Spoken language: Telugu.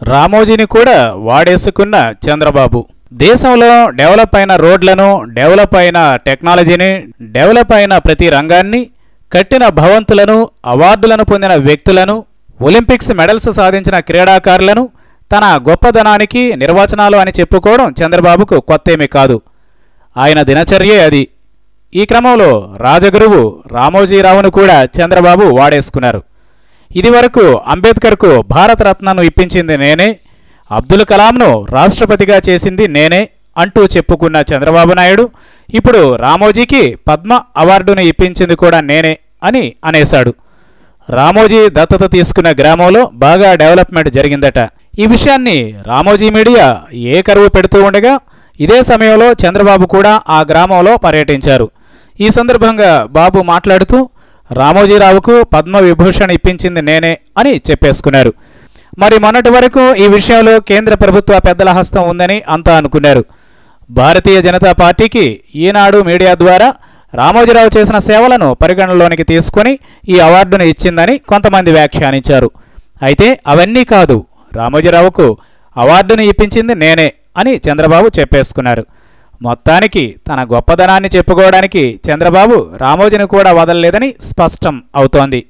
రామోజీని కూడా వాడేసుకున్న చంద్రబాబు. దేశంలో డెవలప్ అయిన రోడ్లను, డెవలప్ అయిన టెక్నాలజీని, డెవలప్ అయిన ప్రతి రంగాన్ని, కట్టిన భవంతులను, అవార్డులను పొందిన వ్యక్తులను, ఒలింపిక్స్ మెడల్స్ సాధించిన క్రీడాకారులను తన గొప్పదనానికి నిర్వచనాలు అని చెప్పుకోవడం చంద్రబాబుకు కొత్తేమీ కాదు. ఆయన దినచర్యే అది. ఈ క్రమంలో రాజగురువు రామోజీరావును కూడా చంద్రబాబు వాడేసుకున్నారు. ఇదివరకు అంబేద్కర్కు భారతరత్నను ఇప్పించింది నేనే, అబ్దుల్ కలాంను రాష్ట్రపతిగా చేసింది నేనే అంటూ చెప్పుకున్న చంద్రబాబు నాయుడు ఇప్పుడు రామోజీకి పద్మ అవార్డును ఇప్పించింది కూడా నేనే అని అనేశాడు. రామోజీ దత్తత తీసుకున్న గ్రామంలో బాగా డెవలప్మెంట్ జరిగిందట. ఈ విషయాన్ని రామోజీ మీడియా ఏకరువు పెడుతూ ఉండగా ఇదే సమయంలో చంద్రబాబు కూడా ఆ గ్రామంలో పర్యటించారు. ఈ సందర్భంగా బాబు మాట్లాడుతూ రామోజీరావుకు పద్మవిభూషణ్ ఇప్పించింది నేనే అని చెప్పేసుకున్నారు. మరి మొన్నటి వరకు ఈ విషయంలో కేంద్ర ప్రభుత్వ పెద్దల హస్తం ఉందని అంతా అనుకున్నారు. భారతీయ జనతా పార్టీకి ఈనాడు మీడియా ద్వారా రామోజీరావు చేసిన సేవలను పరిగణనలోనికి తీసుకొని ఈ అవార్డును ఇచ్చిందని కొంతమంది వ్యాఖ్యానించారు. అయితే అవన్నీ కాదు, రామోజీరావుకు అవార్డును ఇప్పించింది నేనే అని చంద్రబాబు చెప్పేసుకున్నారు. మొత్తానికి తన గొప్పదనాన్ని చెప్పుకోవడానికి చంద్రబాబు రామోజీని కూడా వదలలేదని స్పష్టం అవుతోంది.